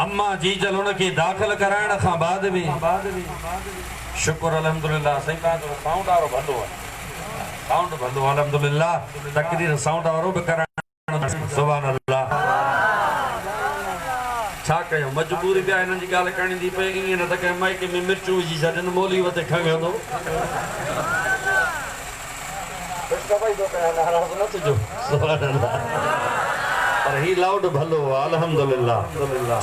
अम्मा जी जल उनके दाखिल कराइण खां बाद भी शुक्र अल्हम्दुलिल्लाह सही कहा तो साउंड वारो भलो है साउंड भलो अल्हम्दुलिल्लाह तकरीर साउंड वारो भी कराइण सुभान अल्लाह छा कयो मजबूरी पे इन्हनि जी ॻाल्हि करणी थी पए ईअं न त कंहिं माइके में मिर्चू विझी छॾनि मोली वते खंघंदो पर ही लाउड भलो अल्हम्दुलिल्लाह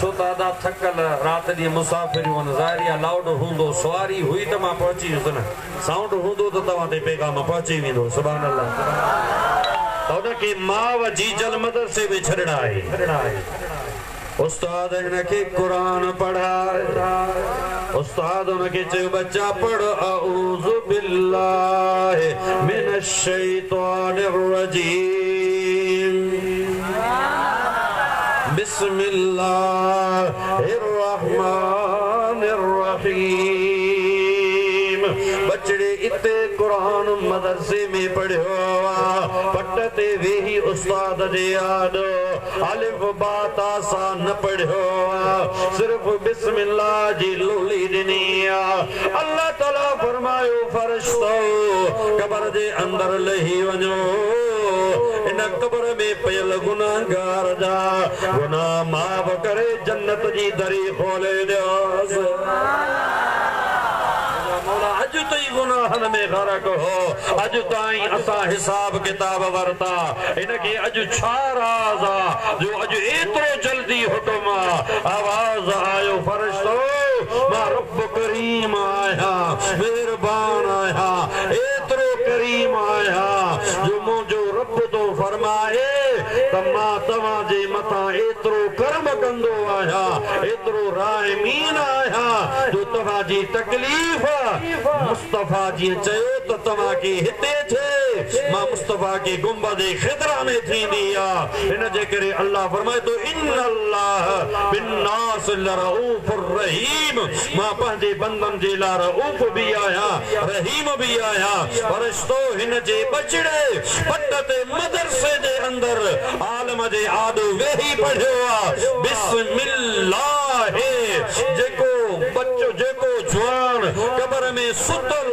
छो त अदा थकल रात ॾींहुं मुसाफ़िरियूं ज़ाहिरिया लाउड हूंदो सवारी हुई त मां पहुची वियुसि न साउंड हूंदो त तव्हां ते पैगाम पहुची वेंदो सुभान अल्लाह त उनखे माउ जी जल मदरसे में छॾणा आहे उस्ताद इनके कुरान पढ़ाए उस्ताद उनके चयो बच्चा पढ़ अऊज़ु बिल्लाहि मिनश शैतानिर रजीम बिस्मिल्लाहिर रहमानिर रहीम बचड़े इते कुरान मदरसे में पढ़ियो पटते वेही उस्ताद जे याद अलिफ बा ता सा न पढ़ियो सिर्फ बिस्मिल्लाह जी लोली दिनी अल्लाह ताला फरमायो फरिश्तो कब्र जे अंदर लही वञो इन कब्र में पयल गुनाहगार जा गुनाह माफ़ करे जन्नत जी दरी खोले ॾियोस अजु ताईं गुनाहन में गरक हो अजु ताईं असां हिसाब किताब वरता इनके अजु छा राज आ जो अजु एतिरो जल्दी हुकुम आवाज आयो फरिश्तो मां रब करीम आया मेहरबान आया एतिरो करीम आया जो मुंहिंजो रब तो फरमाए त मां तव्हां जे मथां एतिरो कर्म कंदो आहियां एतिरो राहमीन आहियां जो तव्हां जी तकलीफ़ मुस्तफा जी चयो तो तव्हां के हिते थे मां मुस्तफा के गुंबद खिदरा में थींदी इन जे करे अल्लाह फरमाए तो इन्नल्लाह बिन्नास लरऊफुर रहीम मां पंहिंजे बंदन जे लाइ रऊफ भी आहियां रहीम भी आहियां फरिश्तो हिन जे बचड़े पट ते मदरसे जे अंदर आलम जे आदो वेही पढ़ियो बिस्मिल्लाह जेको बच्चो जेको जवान कब्र में सुतल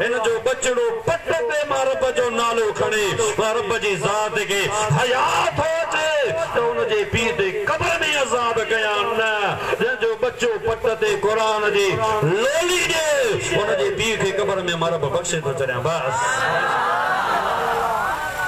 इन जो बचड़ो पट ते मां रब जो नालो खणे मां रब जी ज़ात के हयात हो अचे त उन जे पीउ ते कब्र में अज़ाब कया न जंहिंजो बच्चो पट ते क़ुरान जी लोली ॾे उन जे पीउ खे कब्र में मां रब बख़्शे थो छॾियां बस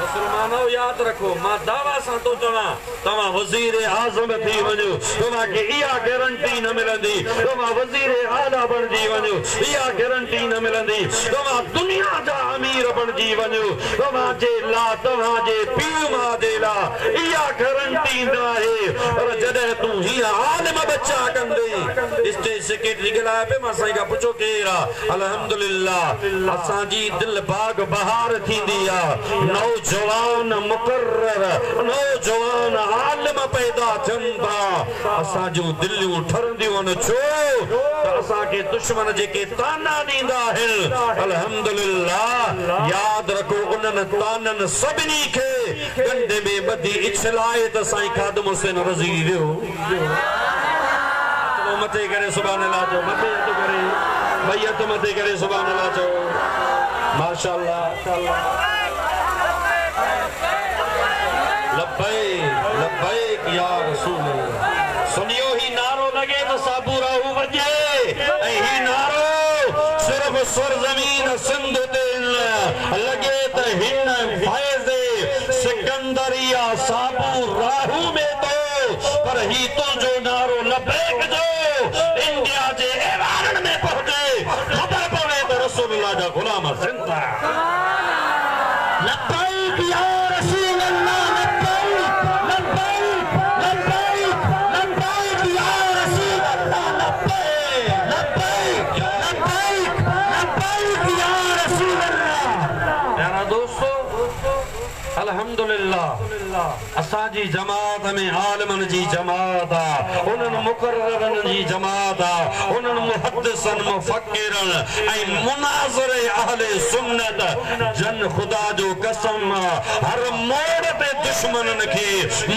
मुसलमानो याद रखो मां दावा सां तो चवां तव्हां वज़ीर आज़म थी वञो तव्हांखे इहा गारंटी न मिलंदी तव्हां वज़ीर आला बणिजी वञो इहा गारंटी न मिलंदी तव्हां दुनिया जा अमीर बणिजी वञो तव्हांजे लाइ तव्हांजे पीउ मां जे लाइ इहा गारंटी न आहे पर जॾहिं तूं हीअं आलिम बच्चा कंदे स्टेज सेक्रेटरी ॻाल्हाए पियो मां साईं खां पुछो केरु आहे अल्हम्दुलिल्लाह असांजी दिलि बाग बहार थींदी आहे नौजवान मुकर्रर नौजवान आलिम पैदा थियनि था असां जूं दिलियूं ठरंदियूं आहिनि छो त असांखे दुश्मन जेके ताना ॾींदा आहिनि अल्हम्दुलिल्लाह यादि रखो उन्हनि ताननि सभिनी खे कंधे में ॿधी इछलाए त साईं खादिम हुसैन रज़ी वियो चलो मथे करे सुभान अल्लाह जो मथे हथ करे ॿई हथ मथे करे सुभान अल्लाह जो माशाअल्लाह लब्बैक या रसूल सुनियो ही नारो लगे तो साबूरा हु वजे ही नारो सिर्फ सरजमीन सिंध ते लगे तो हिन फैज़े सिकंदरिया साबू राहू में तो पर ही तो जो नारो लब्बैक जो इंडिया जे एवारन में पहुंचे खबर पवे तो रसूलुल्लाह जा गुलाम सिंध लब्बैक या रसूल अल्लाह अल्हम्दुलिल्लाह असांजी जमात में आलिमन जी जमात आ उन्हनि मुकर्ररन जी जमात आ उन्हनि मुहद्दिसन मुफक्किरन ऐं मुनाज़िरे अहले सुन्नत जन खुदा जो कसम हर मोड़ पे दुश्मनन खे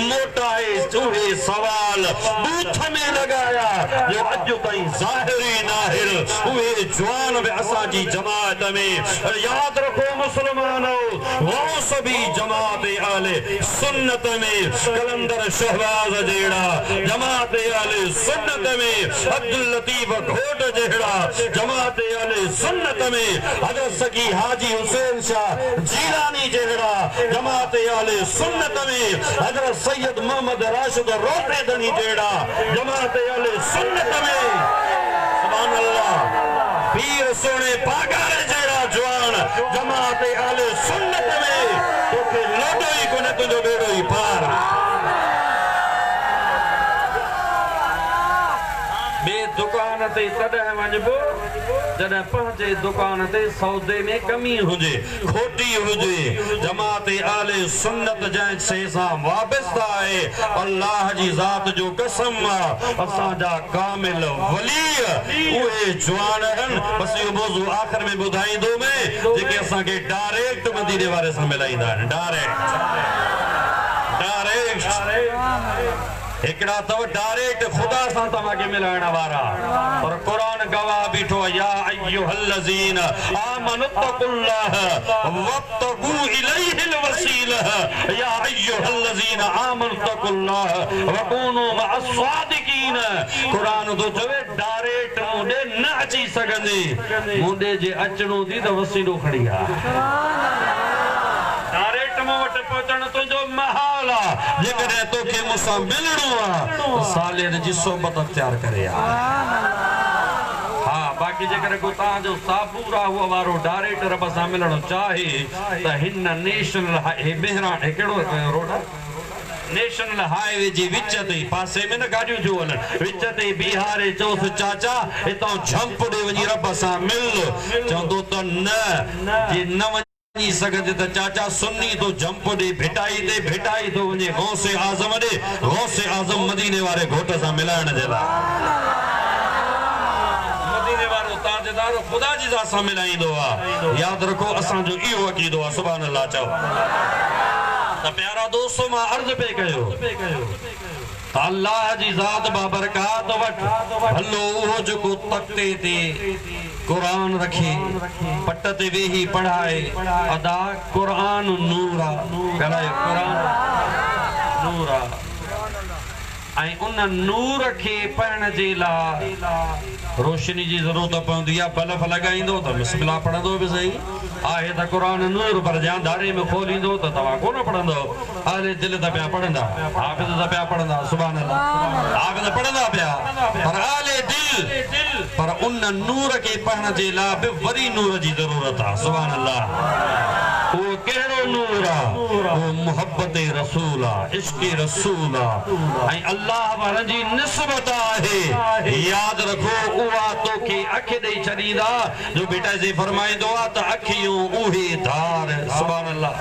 मोटाए उहे सवाल बूथ में लॻाए जो अज ताईं ज़ाहिरी नाहिर उहे जवान बि असांजी जमात में याद रखो मुसलमानो गौस भी जमात आले सुन्नत में कलंदर शहबाज जेड़ा जमात आले सुन्नत में अब्दुल लतीफ घोट जेड़ा जमात आले सुन्नत में हजरत सकी हाजी हुसैन शाह जीलानी जेड़ा जमात आले सुन्नत में हजरत सैयद मोहम्मद राशिद रोटेदनी जेड़ा जमात आले सुन्नत में सुभान अल्लाह पीर सोने पागार जेड़ा जवान जमात आले सुन्नत में तोखे लोडो ही कोने तुझो बेड़ो ही पार बे दुकान ते तॾहिं वञबो जॾहिं पंहिंजे दुकान ते सौदे में कमी हुजे खोटी हुजे जमात आले सुन्नत जंहिं शइ सां वाबस्ता आहे अल्लाह जी ज़ात जो कसम असांजा कामिल वली उहे जवान आहिनि बस इहो मौज़ू आख़िर में ॿुधाईंदो मैं जेके असांखे डायरेक्ट मदीने वारे सां मिलाईंदा आहिनि डायरेक्ट एकड़ा तो डायरेक्ट खुदा सा तमाके मिलाने वाला और कुरान गवाह बीठो या अय्युहल्लज़ीन आमनुत्तकुल्लाह वब्तगू इलैहिल वसीला या अय्युहल्लज़ीन आमनुत्तकुल्लाह वकूनू मअस्सादिकीन कुरान तो चवे डायरेक्ट मुंडे न अची सगंदी मुंडे जे अचणो दी तो वसीलो खड़ी आ डायरेक्ट मोट पहुंचण तुझो महाल आ जेकॾहिं तोखे मूंसां मिलणो आहे तो सालियन जी सोबत अख्तियार करे हाँ बाक़ी जेकॾहिं को तव्हांजो साबूर आहे उहो वारो डायरेक्ट रब सां मिलणो चाहे त हिन नेशनल बहिराण कहिड़ो रोड आहे नेशनल हाईवे जी विच ते पासे में न गाड़ियूं थियूं हलनि विच ते बीहारे चोसि चाचा हितां झंप ॾे वञी रब सां मिल चवंदो त न जे न वञी सघंदे त चाचा सुन्नी तो जंप ॾे भिटाई तो वञे गौसे आज़म ॾे गौसे आज़म मदीने वारे घोट सां मिलाइण जे लाइ मदीने वारो ताजदार खुदा जी ज़ात सां मिलाईंदो आहे यादि रखो असांजो इहो अक़ीदो आहे सुभान अल्लाह चओ त प्यारा दोस्तो मां अर्ज़ पे कयो अल्लाह जी ज़ात बाबरकात वट हलो उहो जेको तख़्ते ते कुरान रखे पट ते वेही पढ़ाए अदा कुरान नूर आ कुरान नूर आ ऐं उन नूर के पढ़ण जे लाइ रोशनी जी ज़रूरत पवंदी आहे बल्ब लॻाईंदो त बिस्मिल्लाह पढ़ंदो बि सही आहे त कुरान नूर पर जानदारी में खोलींदो त तव्हां कोन पढ़ंदो अहले दिल त पिया पढ़ंदा हाफ़िज़ त पिया पढ़ंदा सुभान अल्लाह हाफ़िज़ पढ़ंदा पिया पर अहले दिल पर उन नूर के पढ़ण जे लाइ बि वरी नूर जी ज़रूरत आहे सुभान अल्लाह वो कहिड़ो नूर आहे वो मोहब्बत रसूल आहे इश्क़ रसूल आहे ऐं अल्लाह वारनि जी निस्बत आहे यादि रखो उहा तोखे अखि ॾेई छॾींदा जो बेटा जे फरमाईंदो आहे त अखियूं उहे धार सुभान अल्लाह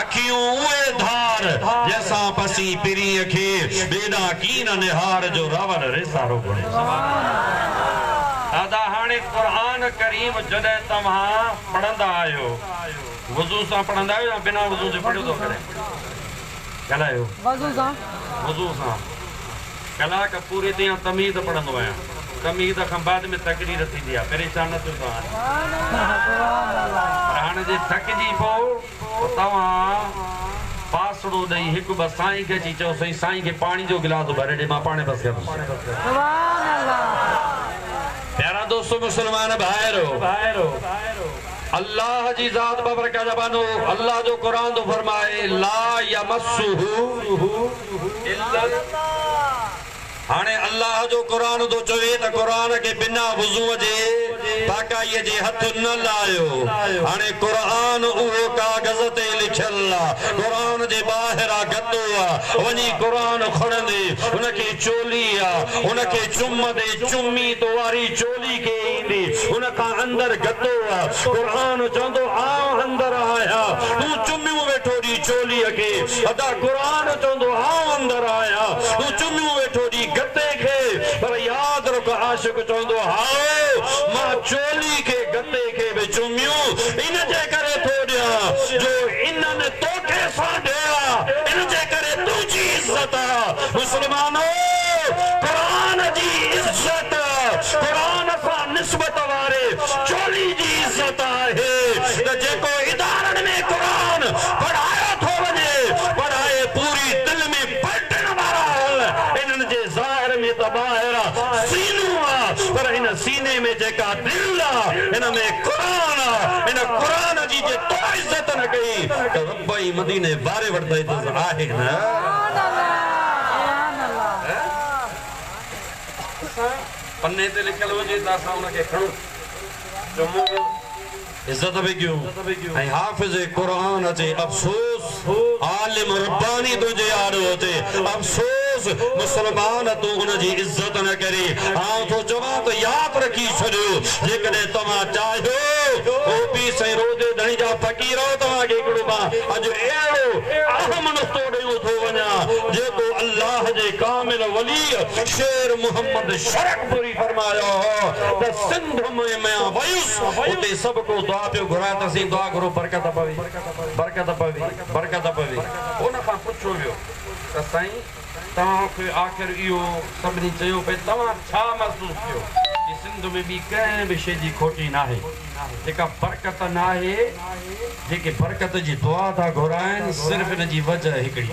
अखियूं उहे धार जैसां पसी पिरीअ खे बेॾा कीन निहार जो रावण रेसारो घुरे दादा हाणे कुरान करीम जॾहिं तव्हां पढ़ंदा आहियो वज़ू सां पढ़ंदा आहियो या बिना वज़ू जे पढ़ियो थो करे ॻाल्हायो वज़ू सां कलाक पूरे ते तमीद पढ़ंदो आहियां तमीद खां बाद में तकरीर थींदी आहे परेशान न थियो तव्हां हाणे जे थकिजी पोइ तव्हां पासड़ो ॾेई हिकु ॿ साईं खे अची चओ साईं साईं खे पाणी जो गिलास भरे ॾे मां पाणे बसि प्यारा दोस्तों मुसलमान भाइरो अल्लाह जी ज़ात बाबरकात जबानो अल्लाह जो कुरान तो फरमाए ला यमस्सुहु इल्ला हाने अल्लाह जो कुरान तो चवे त कुरान के बिना वुज़ू जे पाकाई जे हथ न लायो हाने कुरान उहो कागज़ ते लिखल कुरान जे ॿाहिरां गद्दो वनी कुरान खणंदे उनके चोली उनके चुम दे चुम्मी तो वारी चोली के ईंदी उनका अंदर गद्दो कुरान चंदो आ अंदर आया तू चुम्मी में बैठो दी चोली के अदा कुरान चंदो आ अंदर आया तू चुम्मी में बैठो दी गद्दे के पर याद रखो आशिक चंदो हाओ मां चोली के गद्दे के बि चुम्मियो इन जे करे थोड़िया जो इन्हनि तोखे सां ॾिया इन जे करे तुंहिंजी इज्जत मुसलमानो कुरान जी जेका दिल इन में कुरान इन कुरान जी जे तो इज्जत न कई त रब ई मदीने बारे वठदई त आहे न पन्ने ते लिखल हुजे त असां उनखे खणो इज्जत भी क्यों ऐं हाफिज़ कुरान अचे अफसोस आलिम रब्बानी तुझे आड़ो अचे अफसोस मुसलमान तू उन जी इज्जत न करे हां तो चवां तो याद रखी छॾियो जेकॾहिं तव्हां चाहियो ओ पी साईं रोज़े धणी जा फ़क़ीर तव्हांखे हिकिड़ो मां अॼु अहिड़ो अहम नुक़्तो ॾियो थो वञा जेको अल्लाह जे कामिल वली शेर मोहम्मद शरकपुरी फरमायो त सिंध में मैं वयुस उते सब को दुआ पे घुराए त सी दुआ करो बरकत पवी उन खां पुछो वियो त साईं तव्हांखे आख़िर इहो सभिनी चयो पे तव्हां छा महसूस कयो कि सिंध में बि कंहिं बि शइ जी खोटी नाहे जेका बरकत नाहे जेके बरकत जी दुआ था घुराइनि सिर्फ़ इन जी वजह हिकिड़ी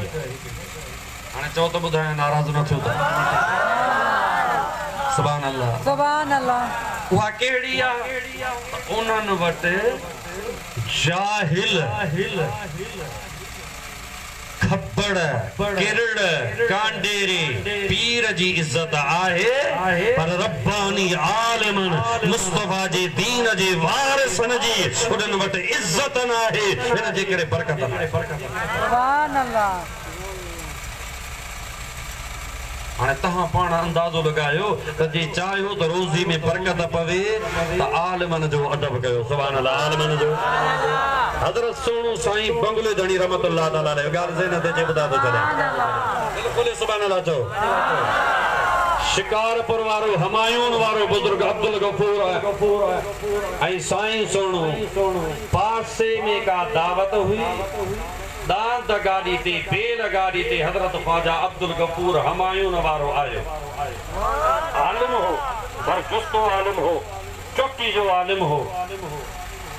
हाणे चओ त ॿुधायो नाराज़ न थियो त सुभान अल्लाह उहा कहिड़ी आहे उन्हनि वटि जाहिल खब्बड़ किरड़ कांडेरी पीर जी इज्जत आहे पर रब्बानी आलिमन मुस्तफा जी दीन जे वारिसन जी उन्हनि वटि इज्जत न आहे इन जे करे बरकत न आहे सुभान अल्लाह हाणे तव्हां पाण अंदाज़ो लगायो त जे चाहियो त रोज़ी में बरकत पवे त आलिमन जो अदब कयो सुभान अल्लाह आलिमन जो हज़रत सोनू साईं बंगले धणी रहमतुल्लाह ताला अलैहि ॻाल्हि ज़हन ते जे ॿुधा थो चले बिल्कुलु सुभान अल्लाह चओ शिकारपुर वारो हमायून वारो बुजुर्ग अब्दुल गफूर ऐं साईं सोनू पासे में का दावत हुई दाद गाड़ी ते बेल गाड़ी ते हजरत ख्वाजा अब्दुल गफूर हमायून वारो आयो आलिम हो बरजुस्तो आलिम हो चौकी जो आलिम हो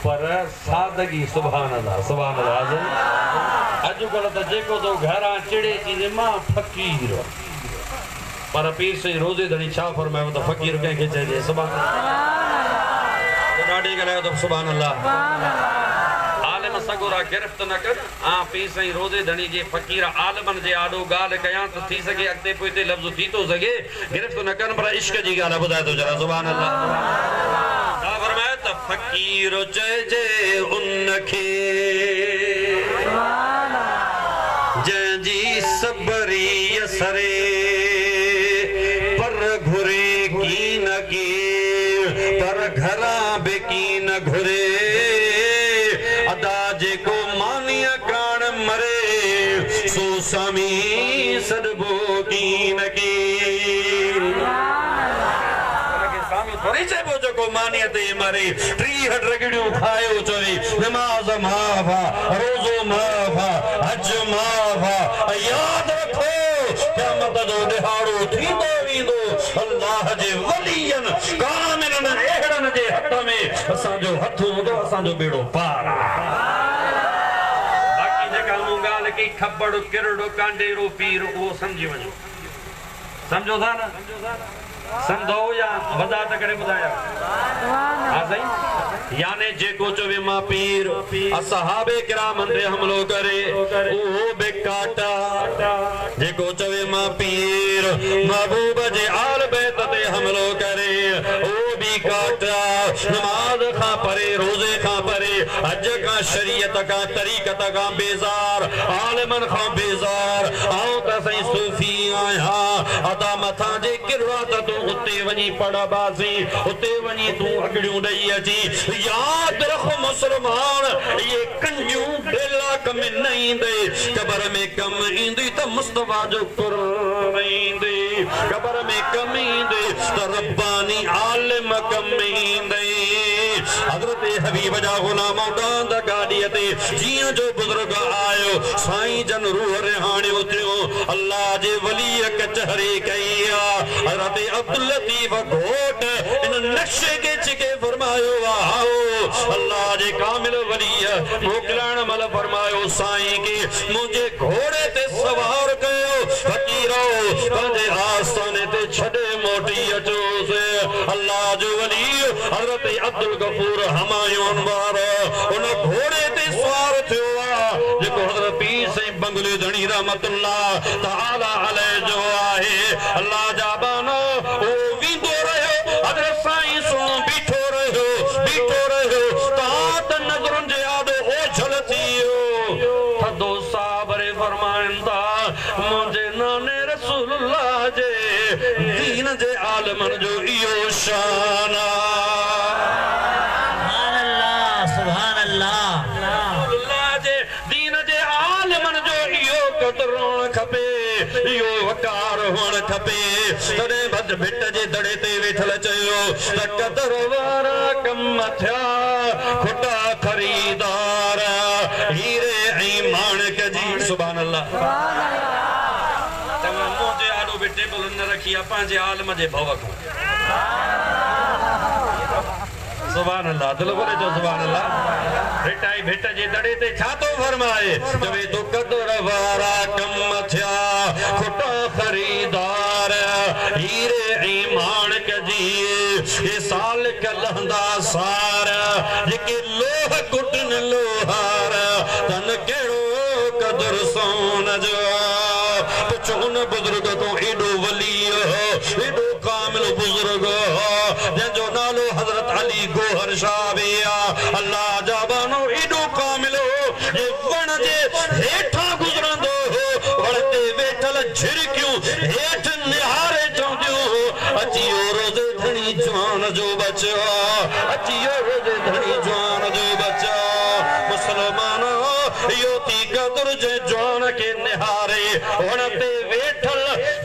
पर सादगी सुभान अल्लाह अॼुकल्ह त जेको तो घरां चिड़े चीज़ मां फ़कीर पर पीर से रोज़े धणी छा फरमायो त फ़कीर कंहिंखे चइजे सुभान अल्लाह ॾाढी ॻाल्हायो त सुभान अल्लाह सगोरा गिरफ्त न कर पी सही रोज़े धणी जे फ़कीर आलमन जे आडो गाल कयां त थी सके अॻिते पोइते लफ़्ज़ थी तो सके गिरफ्त न कर पर इश्क जी ॻाल्हि ॿुधाए थो जरा सुभान अल्लाह छा फरमाए त फ़कीर चइजे उनखे जंहिंजी सबरी असरे पर घुरे की न की पर घरां बि की न घुरे अदा जेको मानिया कान मरे सो समी सदबो की न की थोड़ी चइबो जेको मानिया ते मरे 63 रगड़ियूं खायो चोरी नमाज माफ़ा रोज़ो माफ़ा हज माफ़ा याद रखो क़यामत जो ॾिहाड़ो थींदो वेंदो अल्लाह जे वलियन कामिलन अहिड़न जे हथ में असांजो हथ हूंदो असांजो बेड़ो पार बाक़ी जेका मूं ॻाल्हि कई खब्बड़ किरड़ो कांडेरो पीर उहो सम्झी वञो सम्झो था न समझो या वदा त करे ॿुधाया हां सही याने जेको चवे मां पीर असहाबे किराम ते हमलो करे उहो बेकाटा जेको चवे मां पीर महबूब जे आल बैत ते हमलो करे उहो भी काटा नमाज खां परे रोजे खां परे हज खां शरीयत खां तरीक़त खां बेज़ार आलिमन खां बेज़ार आऊं त सही सूफी आहियां अदा मथां जे किरवा त उते वनी पड़ा बाजी उते वनी तू अगड़ियों दई अची याद रख मुसलमान ये कंजू बेला कम नहीं दे कब्र में कम इंदी त मुस्तफा जो कुरान इंदी कब्र में कम इंदी त रब्बानी आलिम कम इंदी हजरत हबीब जा गुलाम दांद गाड़ी ते जियां जो बुजुर्ग आयो साईं जन रूह रिहाणे उथियो अल्लाह जे वली कचहरी कई हजरत अब्दुल लतीफ घोट इन नक्शे के चिके फरमायो आओ अल्लाह जे कामिल वली मोकलाण मल फरमायो साईं के मुझे घोड़े ते सवार कयो फकीरो पंहिंजे आस्थाने ते छॾे मोटी अचो से अल्लाह जो वली हजरत अब्दुल गफूर हमायून वारो उन घोड़े ते सवार थियो जेको हजरत पीर साईं बंगले धणी रहमतुल्लाह तआला अलैह जो आहे अल्लाह जा बानो ओ विंदो रहियो हजरत साईं सो बीठो रहियो तात नजरुन जे आदो ओझल थियो थदो साबरे फरमाइंदा मुझे नाने रसूलुल्लाह जे दीन जे आलमन जो इयो शान सुभान अल्लाह रसूलुल्लाह जे दीन जे आलमन जो इयो कदर होण खपे इयो वकार होण खपे तडे भद भिट जे दड़े ते वेठल चयो त कदर वारा कम थिया खुटा खरीदार हीरे ऐं माणक जी सुभान अल्लाह टेबल न रखी पंहिंजे आलम जे भव को सुभान अल्लाह दिल बोले जो सुभान अल्लाह भेटाई भेट जे दड़े ते छा तो फरमाए जवे तो कदर वारा कम थिया खुटा खरीदार हीरे ऐं माणक जी ये साल कलंदा सार जेके लोह कुटन लोहार तन केड़ो कदर सोन जो पुछोन बुजुर्ग तो एडो वली एडो कामिल बुजुर्ग जंहिंजो नालो हजरत अली गोहर शाह बिया अल्लाह जा बानो एडो कामिल ये वण जे हेठा गुजरंदो वण ते वेठल झिरकियूं हेठ निहारे चवंदियूं अचियो रोज़ धणी जवान जो बचो अचियो रोज़ धणी जवान जो बचो मुसलमान यो ती कदर जे जवान के निहारे वण ते वेठल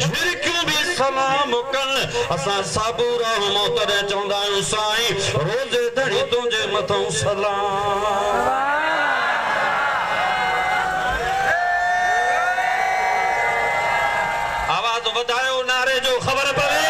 झिरकियूं भी सलाम कन असां साबूरा मोहतर चवंदा आहियूं साईं रोज़ धणी तुंहिंजे मथां सलाम आवाज वधायो नारे जो खबर पवे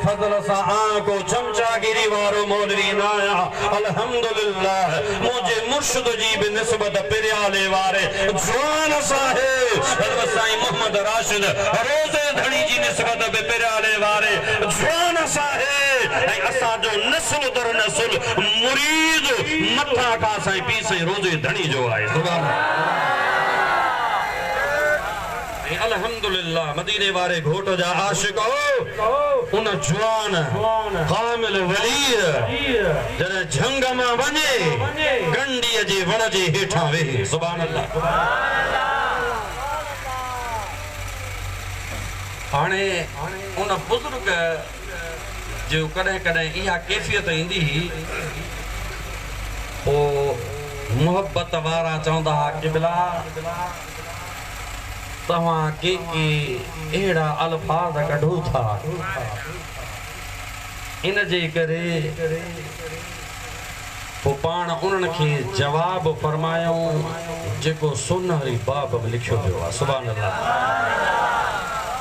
फजल सा आंको चमचागिरी वारो मौलवी नाया अल्हम्दुलिल्लाह मुझे मुर्शिद जी बि निस्बत पिरियाले वारे जवान साहिब हज़रत साईं मोहम्मद राशिद रोज़े धणी जी निस्बत बि पिरियाले वारे जवान साहिब ऐं असां जो नस्ल दर नस्ल मुरीद मथा का साईं पी साईं रोज़े धणी जो आहे सुभान अल्हम्दुलिल्लाह मदीने वारे घोट जा आशिक उन जवान कामिल वली जरे झंग मां वने गंडी जे वण जे हेठा वे सुभान अल्लाह हाने उन बुजुर्ग जो कदे कदे इहा कैफियत इंदी ओ मोहब्बत वारा चवंदा किबला तवा के एड़ा अल्फाज कढो था इन जे करे वो पाण उन्हनि खे जवाब फरमायो जेको सुनहरी बाब में लिखियो पियो आहे सुभान अल्लाह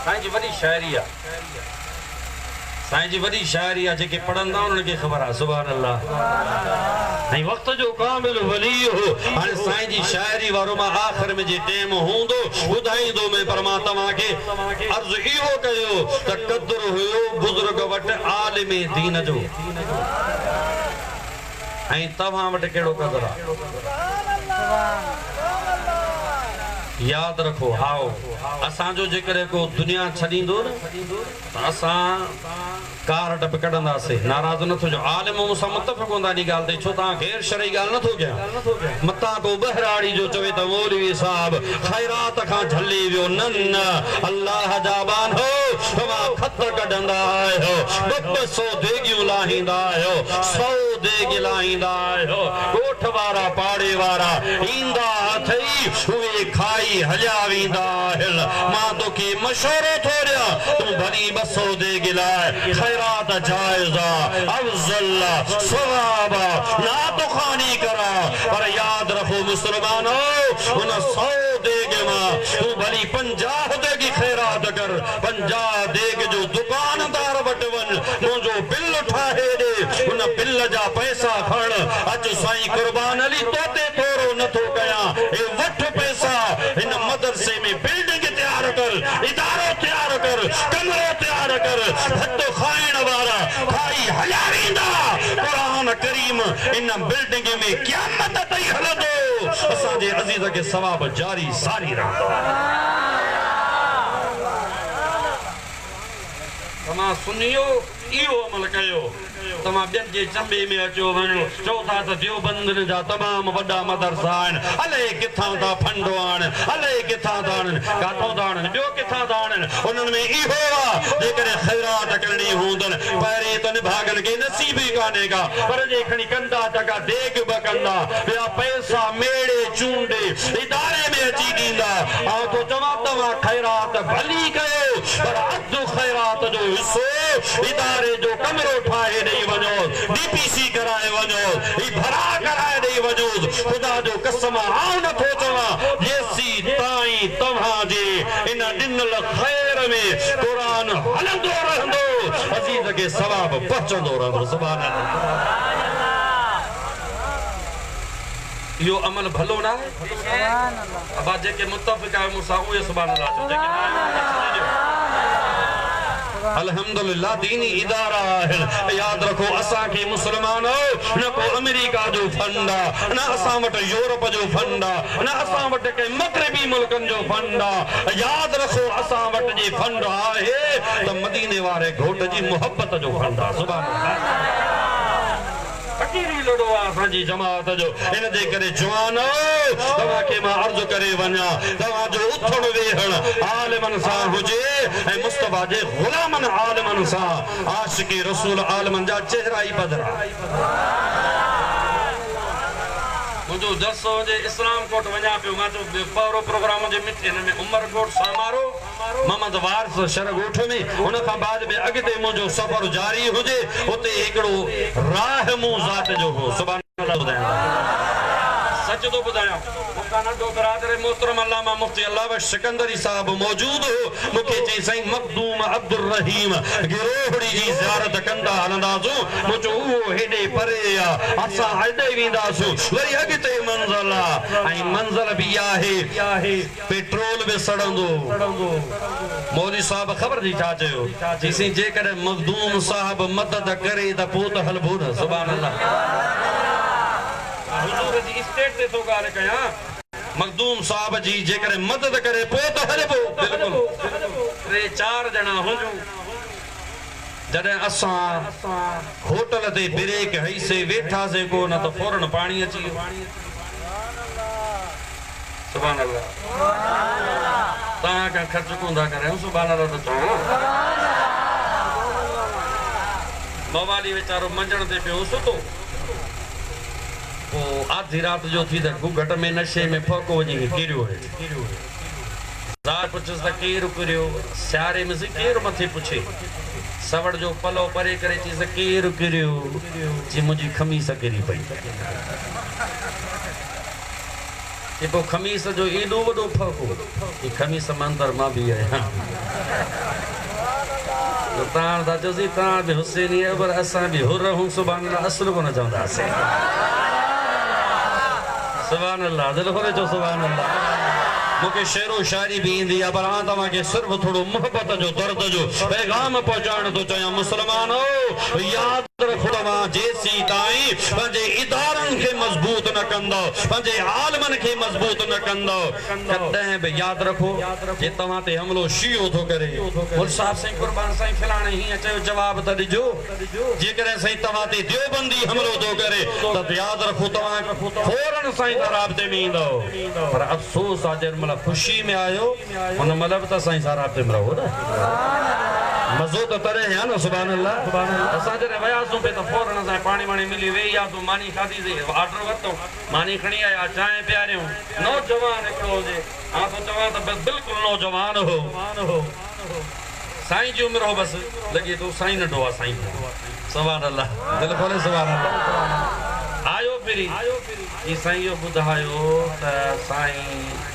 साईं जी वॾी शाइरी आहे साईं जी वॾी शाइरी आहे जेके पढ़ंदा उन्हनि खे ख़बर आहे सुभान अल्लाह ऐं वक्त जो कामिल वली हो हाणे साईं जी शाइरी वारो मां आख़िर में जे टेम हूंदो ॿुधाईंदो में पर मां तव्हां खे अर्ज़ इहो कयो त क़दुर हुयो बुज़ुर्ग वटि आलिम दीन जो ऐं तव्हां वटि कहिड़ो क़दुर आहे याद रखो आओ असांजो जेकर को दुनिया छॾींदो न त असां कार डप कढंदासीं नाराज़ न थियो आलिम मूंसां मुतफ़िक़ हूंदा इन ॻाल्हि ते छो तव्हां गैर शरई ॻाल्हि नथो कयां मतां को बहराड़ी जो चवे त मौलवी साहब ख़ैरात खां झली वियो न न अल्लाह जा बानो तव्हां खत कढंदा आहियो 200 देगियूं लाहींदा आहियो 100 देग लाहींदा आहियो ॻोठ वारा पाड़े वारा ईंदा अथई उहे खाई हलिया वेंदा आहिनि मां तोखे मशवरो थो ॾियां तूं भली 200 देग लाइ खैरात जायज़ा अफज़ल सवाब ना तो खानी करा पर याद रखो मुसलमानो उन 100 देग मां तू भली 50 देग खैरात कर 50 देग जो दुकानदार वटि वञ मुंहिंजो बिल ठाहे ॾे उन बिल जा पैसा खण अच साईं कुर्बान अली तोते थोरो नथो कयां ए वठ पैसा इन मदरसे में बिल्डिंग कमरो तैयार कर हथो खाइण वारा खाई हलावींदा कुरान करीम इन बिल्डिंग में क़यामत ताईं हलंदो असांजे अज़ीज़ के सवाब जारी सारी रहंदो तमा सुनियो इहो अमल कयो तमा ॿियनि जे चंबे में अचो वञो चओ था त देवबंद जा तमामु वॾा मदरसा आहिनि अले किथां था फंड आणनि अले किथां था आणनि काथां था आणनि ॿियो किथां था आणनि उन्हनि में इहो आहे जेकॾहिं ख़ैरात करणी हूंदनि पहिरीं त निभागनि खे नसीब ई कान्हे का पर जे खणी कंदा चङा देग बि कंदा ॿिया पैसा मेड़े चूंडे इदारे में अची ॾींदा ऐं तो चवां तव्हां ख़ैरात भली कयो पर अधु ख़ैरात जो हिसो इदारे जो कमरो ठाहे ॾेई वञो डीपीसी कराए वञो ही भरा कराए ॾेई वञो ख़ुदा जो कसम आऊं नथो चवां जेसी ताईं तव्हां जे इन ॾिनल ख़ैर में क़ुरान हलंदो रहंदो अज़ीज़ के सवाब पहुचंदो रहंदो सुभान अल्लाह यो अमल भलो ना है सुभान अल्लाह अब जेके मुत्तफिक है मूंसां उहे सुभान अल्लाह जेके अल्हम्दुलिल्लाह दीनी इदारा है याद रखो असा के मुसलमान हो न को अमेरिका जो फंड न असा वट यूरोप जो फंड न असा वट के मगरबी मुल्कन जो फंड याद रखो असा वट जे फंड आहे त मदीने वारे घोट जी मोहब्बत जो फंड सुभान अल्लाह फकीरी लड़ो आसांजी जमात जो इन दे करे जवान तवा के मां अर्ज करे वना तवा जो उथण वेहण आलिमन सा हुजे ए मुस्तफा जे गुलामन आलिमन सा आशिकी रसूल आलिमन जा चेहरा ही बदरा मुझो दसो जे इस्लाम कोट वना पे मा जो पारो प्रोग्राम जे मिथे में उमर कोट सामारो मोहम्मद वारिस शरगोठ में उन का बाद में अगते मुझो सफर जारी हुजे उते एकड़ो राह मु जात जो हो सुभान अल्लाह सच तो बुधाया मुकाना दो बरादर मोहतरम अल्लामा मुफ्ती अल्लाह सिकंदरी साहब मौजूद हो मुखे चई सई मखदूम अब्दुल रहीम गिरोहड़ी जी ज़ियारत कंदा हलंदासु मुझो वो हेडे परे या असा हेडे विंदासु वरी अगते मंज़िल आई मंज़िल भी आहे पेट्रोल भी सड़ंदो मौलवी साहब खबर दी छा चयो जिसी जे करे मखदूम साहब मदद करे त पोत हलबो न सुभान अल्लाह हुजूर जी स्टेट ते तो गाल कया मखदूम साहब जी जे करे मदद करे पोत हलबो बिल्कुल रे चार जना हुजू जडे असा होटल ते ब्रेक हई से वेठा से को न तो फौरन पानी अची सुभान अल्लाह ता का खर्च कोंदा करे सुभान अल्लाह तो मवाली बेचारो मंजण ते पियो सुतो ओ आधी रात जो थी त घुघट में नशे में फोको वजी गिरियो है रात पुछस त केर करियो सारे में से केर मथे पुछे सवड़ जो पलो परे करे चीज केर करियो जी मुजी खमीस गिरी पई ये को खमीस जो एडो वडो फोको ये खमीस मंदर मा भी है तो तां दा जोसी तां भी हुसैनी है पर असा भी हुर हूं सुभान अल्लाह असल को न जांदा से सुभान अल्लाह दिल खोले जो सुभान अल्लाह मुके शेरो शायरी भी इंदी है पर हां तवा के सिर्फ थोड़ो मोहब्बत जो दर्द जो पैगाम पहुंचाण तो चाहे मुसलमानो याद रखो तवा जेसी ताई पंजे इदारन के मजबूत न कंदो पंजे आलमन के मजबूत न कंदो कदे भी याद रखो जे तवा ते हमलो शियो तो करे मुल साहब से कुर्बान साईं खिलाणे ही अचो जवाब त दिजो जे करे सही तवा ते देवबंदी हमलो तो करे त याद रखो तवा फौरन साईं राब्ते में इंदो पर अफसोस आज मतलब खुशी में आयो उन मतलब त साईं राब्ते में रहो ना मजो तो तरे है ना सुभान अल्लाह असा जरे वयासु पे तो फौरन असा पानी वाणी मिली वे या तो मानी खादी से ऑर्डर वतो मानी खणी आया चाय प्यारियो नौजवान एकड़ो जे हां तो जवान तो बिल्कुल नौजवान हो साईं जी उम्र हो बस लगे तो साईं न डोआ साईं सुभान अल्लाह दिल खोले सुभान अल्लाह आयो फिरी ई साईं यो बुधायो त साईं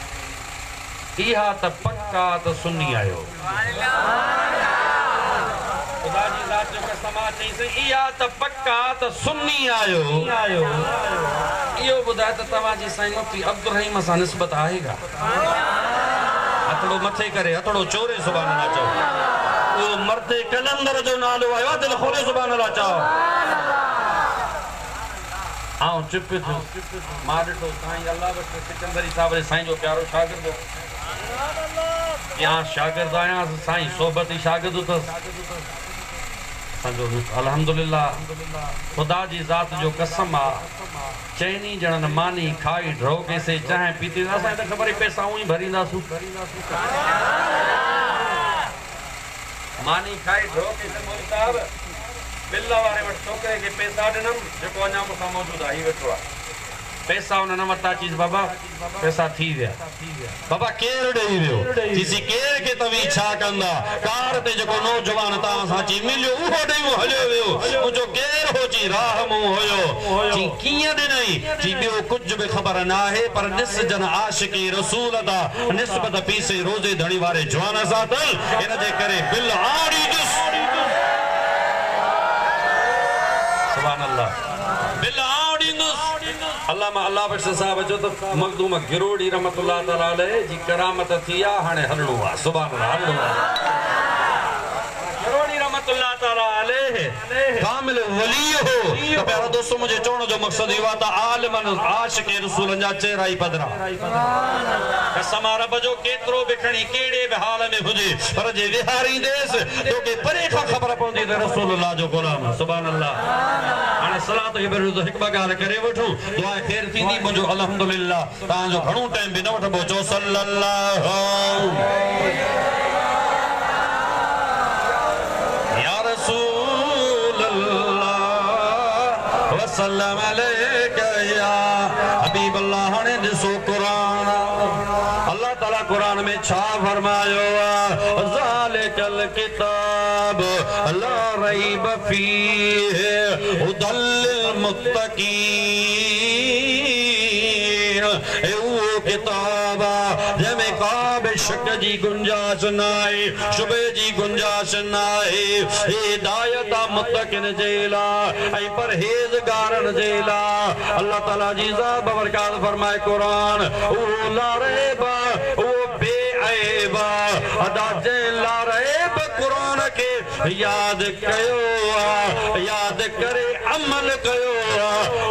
इहा त पक्का त सुन्नी आयो खुदा जी जात जो समाज चई से इहा त पक्का त सुन्नी आयो इहो बुधाए त तवा जी साईं मुफ्ती अब्दुल रहीम सा निस्बत आएगा हथड़ो मथे करे हथड़ो चोरे सुभान अल्लाह चो वो मर्द कलंदर जो नालो आयो दिल खोले सुभान अल्लाह चाहो आओ चुप थो मां ॾिठो साईं अल्लाह बख्शे सिकंदरी साहब रे साईं जो प्यारो शागिर्द यहाँ शागिर्द आया साईं सोबती शागिर्द अथसि अल्हम्दुलिल्लाह खुदा जी ज़ात जो कसम आ चैनी जणन मानी खाई ड्रो कैसे चाहे पीती असां त ख़बर पैसा ही भरींदासूं मानी खाई ड्रो कैसे मौलवी साहब बिल्ला वारे वटि छोकिरे खे पैसा ॾिनम जेको अञा मूंसां मौजूद आहे वेठो आहे पैसा उन न वरिता चीज बाबा पैसा थी विया बाबा केर ॾेई वियो चीसी केर के तवी छा कंदा कार ते जेको नौजवान तव्हां सां ची मिलियो उहो ॾेई हलियो वियो मुंहिंजो केर हो ची राह मूं हुयो ची कीअं ॾिनई ची ॿियो कुझु बि ख़बर न आहे पर ॾिस जन आशिकी रसूल दा निस्बत पीसे रोज़े धणी वारे जवान सां अथल इन जे करे बिल आड़ी ॾिस सुभान अल्लाह बिल आड़ी ॾिस अल्लामा अल्लाह बख्श साहब जो तो मखदूम गिरोड़ी रहमतुल्लाह तआला अलैह जी करामत थी आ हाने हलणो आ सुभान अल्लाह हलणो गिरोड़ी रहमतुल्लाह तआला अलैह कामिल वली हो तो प्यारा दोस्तों मुझे चवण जो मकसद इहो त आलिमन आशिक रसूल जा चेहरा ही पधरा कसम रब जो केतरो बिखणी केड़े भी हाल में हुजे पर जे विहारी देस तो के परे का खबर पवंदी त रसूलुल्लाह जो गुलाम सुभान अल्लाह हाने सलात के बिरु हिक ब गाल करे वठो दुआ खैर थींदी मुझो अल्हम्दुलिल्लाह ता जो घणो टाइम भी न वठबो चो सल्लल्लाहु या रसूलल्लाह वसल्लम अलैका या हबीब अल्लाह ने दिसो कुरान अल्लाह ताला कुरान में छा फरमायो ज़ालिकल किताब ला रैब फीहि हुदल लिल मुत्तकीन ए वो किताब जंहिंमें का बि शक जी गुंजाइश न आहे शुबे जी गुंजाइश न आहे हिदायत मुत्तकिन जे लाइ ऐं परहेज़गारन जे लाइ अल्लाह ताला जी ज़ात बरकात फरमाए कुरान ओ ला रैब ओ बेऐब अदा जे ला रैब कुरान के याद कयो याद करे अमल कयो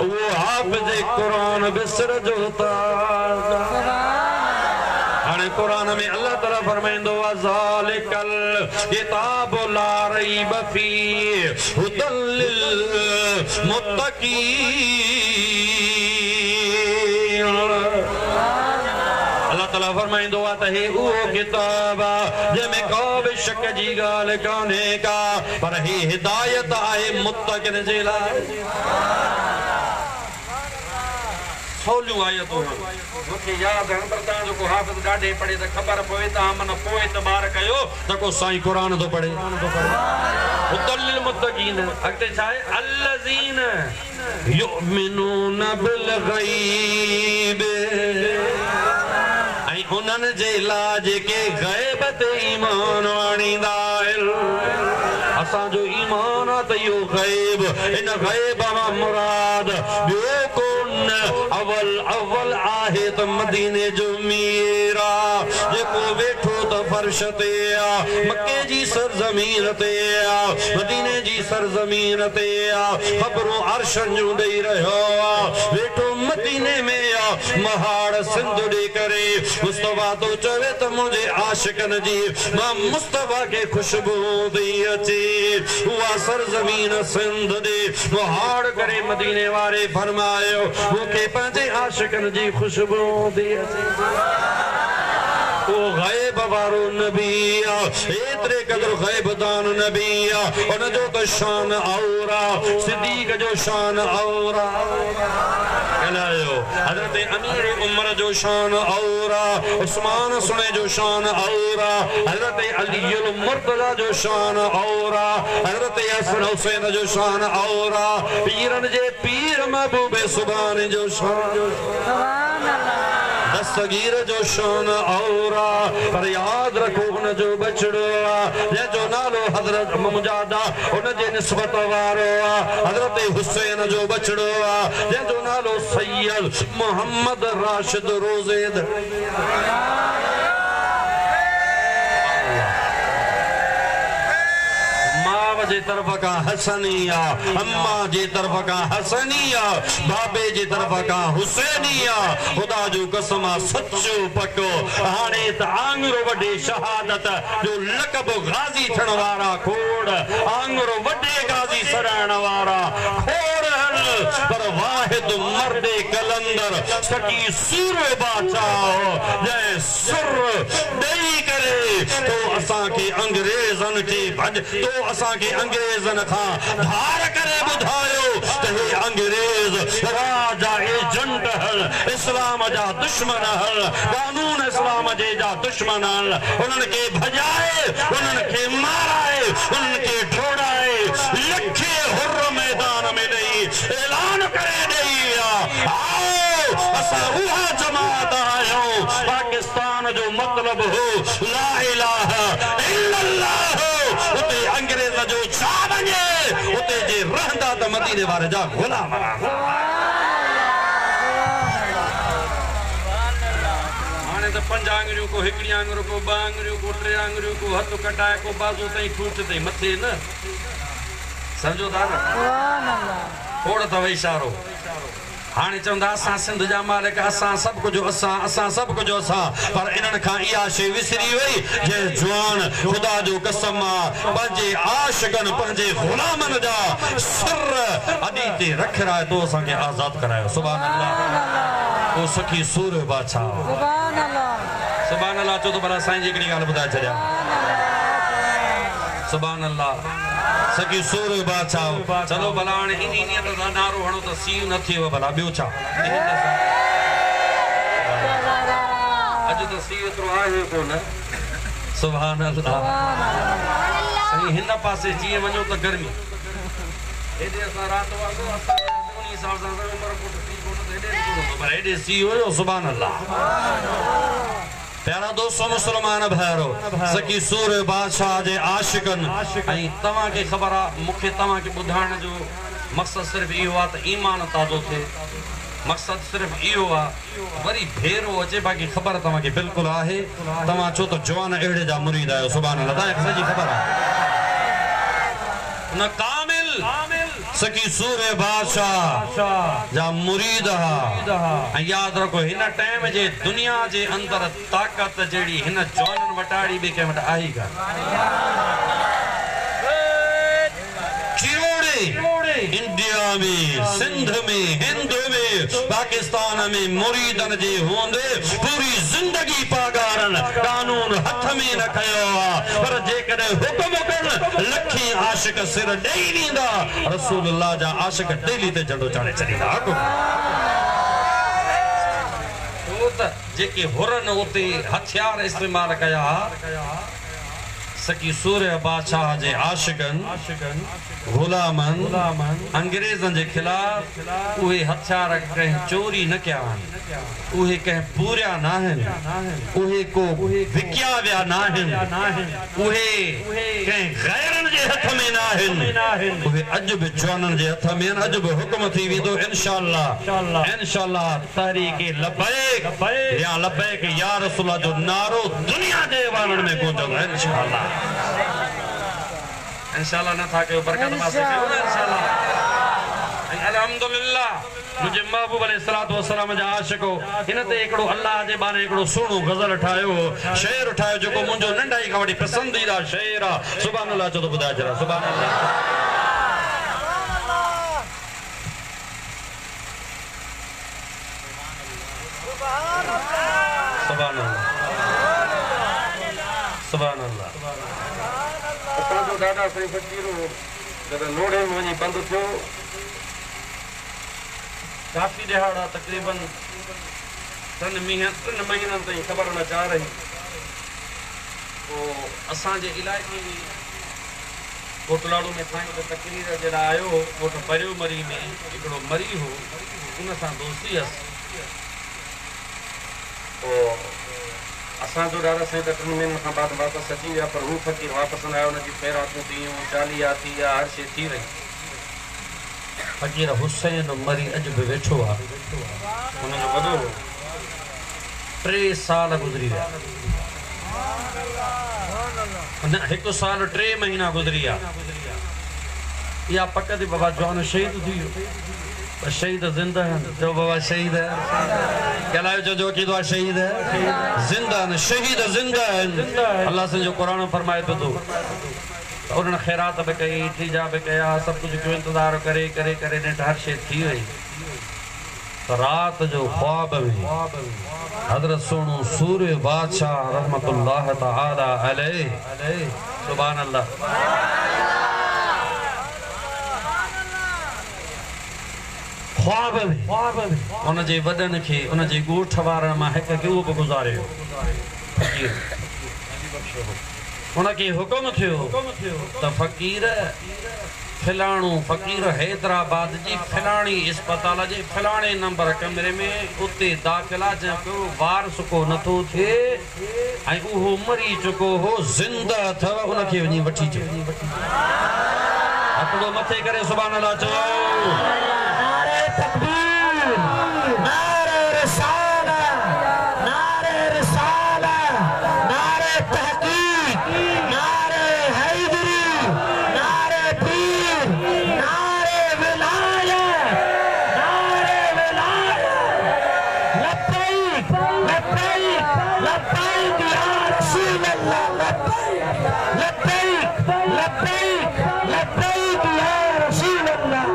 वो हाफिज़ कुरान बिसर जो ता कुरान में अल्लाह ताला फरमाइंदो ज़ालिकल किताब ला रैब फीहि हुदल लिल मुत्तकीन अल्लाह ताला फरमाइंदो त हे उहो किताब जंहिंमें को बि शक जी ॻाल्हि कान्हे का पर हे हिदायत आहे मुत्तकिन जे लाइ सोलियूं आयतूं मुझे याद है पर ता जो को हाफिज गाडे पढ़े त खबर पवे ता मन पोए त बार कयो त को साईं कुरान तो पढ़े मुतल्लिल मुत्तकीन अगते छाए अल्लज़ीन युमिनून बिल गैब आई उनन जे लाज के गैब ते ईमान आणींदा असा जो ईमान त यो गैब इन गैब मां मुराद बियो कोन अवल अवल आहे त मदीने जो मीरा जेको वेठो त फर्श ते आ मक्के जी सरजमीन ते आ मदीने जी सरजमीन ते आ खबरों अर्शन जो ॾेई रहियो आ वेठो मदीने में आ महाड़ सिंध ॾेई करे मुस्तफा तो चवे त मुझे आशिकन जी मां मुस्तफा के खुशबू थी अचे उहा सरजमीन सिंध ॾे महाड़ करे मदीने वारे फरमायो मूंखे पंहिंजे आशिकन जी खुशबू थी अचे ओ गैब वारो नबी आ एतरे कदर गैबदान नबी आ उन जो तो शान औरा सिद्दीक जो शान औरा कहलायो हजरत अमीर उमर जो शान औरा उस्मान सुने जो शान औरा हजरत अली मुर्तजा जो शान औरा हजरत हसन हुसैन जो शान औरा पीरन जे पीर महबूब सुभान जो शान सुभान अल्लाह दस्तगीर जो शान औरा पर याद रखो उन जो बचड़ो आ जो नालो हजरत मुजादा उन जे निस्बत वारो आ हजरत हुसैन जो बचड़ो आ जो नालो सैयद मोहम्मद राशिद रोज़ेद जे तरफ का हसनिया, अम्मा जे तरफ का हसनिया, बाबे जे तरफ का हुसैनिया। खुदा जो कसम सच्चो पको हाणे त आंगुर वॾे शहादत जो लक़ब गाज़ी थियण वारा खोड़, आंगुर वॾे गाज़ी सराइण वारा खोड़ हल, पर वाहिद मर्दे कलंदर सकी सूर बादशाह जंहिं सुर ॾेई करे तो असां खे अंग्रेज़नि खे तो असां खे अंग्रेज़नि खां धार करे ॿुधायो त हे अंग्रेज़ राजा एजेंट हल, इस्लाम जा दुश्मन हल, कानून इस्लाम जे जा दुश्मन हल। उन्हनि खे भॼाए, उन्हनि खे माराए, उन्हनि खे ठोड़ाए, लखे हुर मैदान में ॾेई ऐलान करे ॾेई विया, आओ असां उहा जमात आहियूं। पाकिस्तान जो मतलब हो ला इलाहा इल्लल्लाह। उते अंग्रेज़ जो छा वञे, उते जे रहंदा त मदीने वारे जा गुलाम। हाणे त 5 आंगुरियूं को हिकिड़ी आंगुर को 2 आंगुरियूं को 3 आंगुरियूं को हथ कटाए को बाज़ू ताईं ठूठ ताईं मथे न समझो था न, खोड़ अथव इशारो। हाणे चवंदा असां सिंध जा मालिक, असां सभु कुझु असां सभु कुझु असां, पर इन्हनि खां इहा शइ विसरी वई जे जवान ख़ुदा जो कसम पंहिंजे आशिक़नि पंहिंजे ग़ुलामनि जा सिर अॾी ते रखराए तो असांखे आज़ाद करायो। सुभान अल्लाह। ओ सखी सूर बादशाह सुभान अल्लाह, सुभान अल्लाह। चो तो भला साईं जी हिकिड़ी ॻाल्हि ॿुधाए छॾिया। सुभान अल्लाह। सखी सूर बादशाह। चलो भला हाणे इन नारो हणो त सीउ न थिएव, भला ॿियो छा? अॼु त सीउ एतिरो आहे कोन। सुभान अल्लाह। साईं हिन पासे जीअं वञो त गर्मी, हेॾे असां राति वांगुरु असां उन हिसाब सां उमरकोट सीउ कोन त हेॾे निकिरंदो, पर हेॾे सीउ हुयो। सुभान अल्लाह। प्यारा दोस्तों मुसलमान भाइरो, सखी सूर बादशाह जे आशिकन ऐं तव्हांखे ख़बर आहे, मूंखे तव्हांखे ॿुधाइण जो मक़सदु सिर्फ़ु इहो आहे त ईमान ताज़ो थिए। मक़सदु सिर्फ़ु इहो आहे, वरी भेरो अचे। बाक़ी ख़बर तव्हांखे बिल्कुलु आहे, तव्हां छो त जवान अहिड़े जा मुरीद आहियो। सुभान अल्लाह। तव्हांखे सॼी ख़बर आहे न कामिल सखी सूर बादशाह जा मुरीद हा। यादि रखो हिन टाइम जे दुनिया जे अंदर ताक़त जहिड़ी हिन जवाननि वटाड़ी ॿिए कंहिं वटि आई कान। इंडिया में, सिंध में, हिंद में, पाकिस्तान में मुरीदन जे होंदे पूरी जिंदगी पागारन, कानून हथ में न खयो आ, पर जेकॾहिं हुकुम कनि लखे आशिक सिर ॾेई ॾींदा, रसूलुल्लाह जा आशिक डेली ते झंडो चाढ़े छॾींदा। जेके हुरन उते हथियार इस्तेमाल कया, सकी सूर बादशाह जे आशिकन गुलामन अंग्रेजन जे खिलाफ उहे हथियार कंहिं चोरी न कया, उहे कंहिं पूरिया न आहिनि, उहे को विकिया विया न आहिनि, उहे कंहिं गैरन जे हथ में न आहिनि, उहे अॼु बि जवाननि जे हथ में आहिनि। अॼु बि हुकुम थी वेंदो इंशाअल्लाह। इंशाअल्लाह तहरीक लबैक या लबैक या रसूल जो नारो दुनिया जे वाननि में गूंजंदो इंशाअल्लाह। इंशाअल्लाह न था कयो बरकत पासे कयो न इंशाअल्लाह। अल्हम्दुलिल्लाह मुझे महबूब अलैहिस्सलातु वस्सलाम जा आशिको इन ते हिकिड़ो अल्लाह जे बारे हिकिड़ो सुहिणो गज़ल ठाहियो, शेर ठाहियो, जेको मुंहिंजो नंढाई खां वठी पसंदीदा शेर आहे। सुभान अल्लाह। चो त ॿुधाए छॾिया। सुभान अल्लाह। सुभान अल्लाह। सुभान अल्लाह। असांजो ॾाढा साईं फ़क़ीरो जॾहिं लोड़े में वञी बंदि थियो, काफ़ी ॾिहाड़ा तक़रीबन 3 महीननि ताईं ख़बर न चा रही। पोइ असांजे इलाइक़े में कोटलाड़ू में साईं त तकरीर जे लाइ आयो, कोट परियो मरी में हिकिड़ो मरी हो, उन सां दोस्ती हुअसि। पोइ असांजो ॾाढा साईं त 3 महीननि खां बाद वापसि अची विया, पर हू फ़क़ीर वापसि न आयो। हुनजी ख़ैरातूं थियूं, चालीहा थी विया, हर शइ थी वई। फ़क़ीर हुसैन मरी अॼु बि वेठो आहे। हुनजो वॾो 3 साल गुज़री विया, 1 साल 3 महीना गुज़री विया। या पक्का दी बाबा जवान शहीद थी शहीद जिंदा है जो बाबा शहीद है कहलायो जो की दुआ शहीद है जिंदा है शहीद जिंदा है अल्लाह से जो कुरान फरमाए तो उन्होंने खैरात भी कही तीजा भी कया सब कुछ क्यों इंतजार करे करे करे ने हर शे थी वही तो रात जो ख्वाब में हजरत सोनू सूर्य बादशाह रहमतुल्लाह तआला अलैह सुभान अल्लाह ख्वाब में उन जे वडन के उन जे गोठ वारन मा एक के वो गुजारे फकीर उन के हुक्म थियो त फकीर फिलाणो फकीर हैदराबाद जी फिलाणी अस्पताल जे फिलाणे नंबर कमरे में उते दाखिला जे को वार सुको नथो थे आई वो मरी चुको हो जिंदा था उन के वनी वठी जे अपनो मथे करे सुभान अल्लाह चो नारे तकबीर नारे रिसाला नारे तहकीक नारे हैदरी नारे पीर नारे विलायत लब्बैक लब्बैक लब्बैक या रसूल अल्लाह लब्बैक लब्बैक लब्बैक या रसूल अल्लाह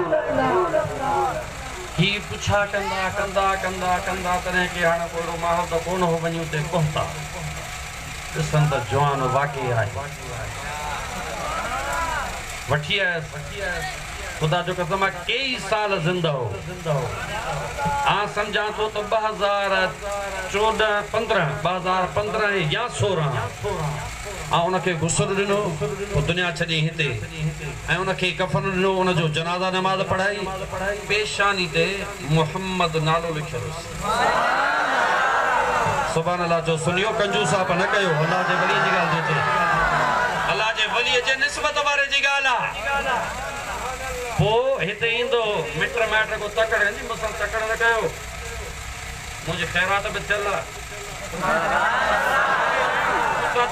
ही पुछा कंदा कंदा कंदा कंदा तने के हाने कोई माहौल तो कोन हो वनी उते पहुंचा संत जवान वाकई आए वठी है खुदा जो कसम कई साल जिंदा हो आ समझा तो 2015 या 16 आ उनके गुस्ल दिनो दुनिया छड़ी हिते ए उनके कफन दिनो उन जो जनाजा नमाज पढ़ाई पेशानी ते मोहम्मद नालो लिखियो सुभान अल्लाह जो सुनियो कंजूस आप न कयो अल्लाह जे वली जी गाल जे अल्लाह जे वली जे निस्बत वारे जी गाल पो हिते इंदो मित्र मैटर को तकड़ नहीं मसा तकड़ न कयो मुझे खैरात बि थियल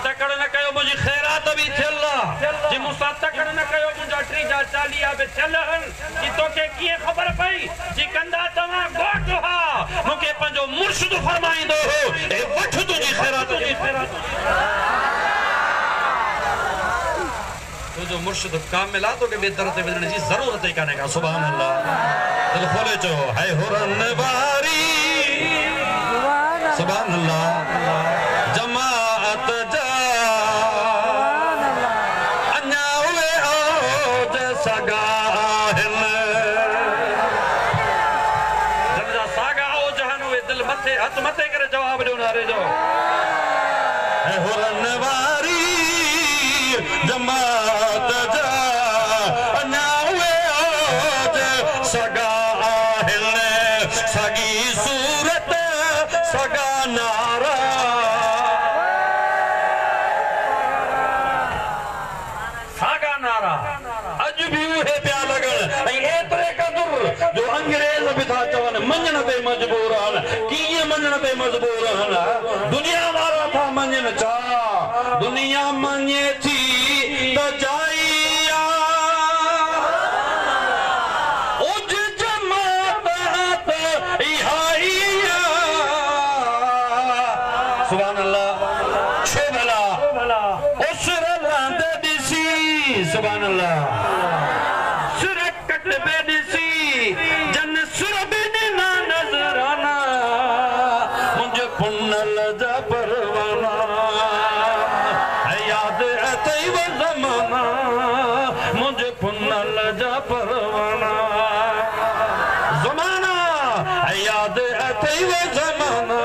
तकड़ न कयो मुझे खैरात भी थियल जे मुसा तकड़ न कयो मुजा 40 बि थियल कि तोके किए खबर पई जी कंदा तमा गोट हा मुके पंजो मुर्शिद फरमाइंदो हो ए वठ तुजी खैरात तो जो मुर्शिद कामिल तो के बेदर ते वजण जी जरूरत ही काने का सुभान अल्लाह दिल खोले चो है हुरन वारी सुभान अल्लाह जमात जा अन्या हुए ओ जैसा गाहन जब सागा ओ जहान हुए दिल मथे हाथ मथे करे जवाब दो नारे जो है हुरन वारी जमात जा अन्या हुए ओ जैसा गाहन सगी सूरत सगा नारा सागा नारा अज भी है प्या लगन एतरे कदुर जो अंग्रेज भी था चवन मंजन पे मजबूर हन किए मंजन पे मजबूर हन दुनिया वाला था मंजन चा दुनिया मने थी तो जाइया उज जमात इहाइया सुभान अल्लाह छे भला उसर लांदे दिसी सुभान अल्लाह सुरकट पे दिसी जन सुर बिन ना नजराना मुझे पुन्नल जा परवाना याद अतई वो जमाना मुझे पुन्नल जा परवाना जमाना याद अतई वो जमाना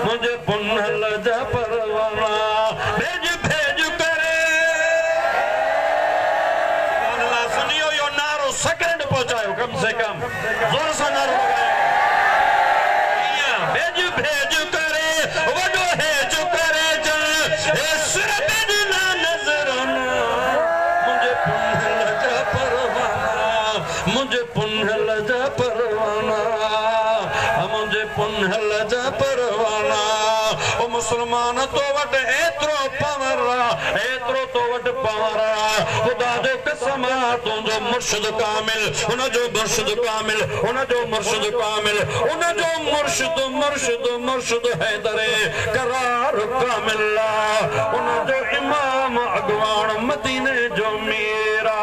मुझे पुन्नल जा परवाना भेज भेज करे अल्लाह सुनियो यो नारो सेकंड पहुंचायो कम से कम जोर से नारो लगाया भेज भेज करे वडो है जो करे जन ए सिर बिन ना नजराना मुझे पुन्नल जा परवाना मुझे पुन्नल जा परवाना मुझे पुन्नल जा परवाना ओ मुसलमान मुसलमान तो वट एतरो पावर एतरो तो वट पावर खुदा जो कसम तुझो मुर्शिद कामिल उन जो मुर्शिद कामिल उन जो मुर्शिद कामिल उन जो मुर्शिद मुर्शिद मुर्शिद हैदरे करार कामिल उन जो इमाम अगवान मदीने जो मेरा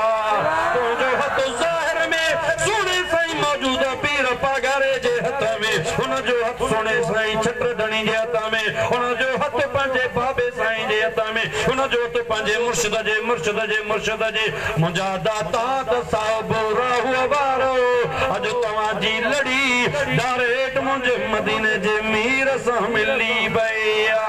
तुझो हथ ज़ाहिर में सोने साईं मौजूद पीर पगारे जे हथ में उन जो हथ सोने साईं छत्र धणी जे हथ में उन जो हथ पंजे बाबे साईं जे हथ में उन जो हथ पंजे मुर्शिद जे मुर्शिद जे मुर्शिद जे मुंजा दाता त साहब राहु वारो अज तवा जी लड़ी डायरेक्ट मुझे मदीने जे मीर सां मिली भैया।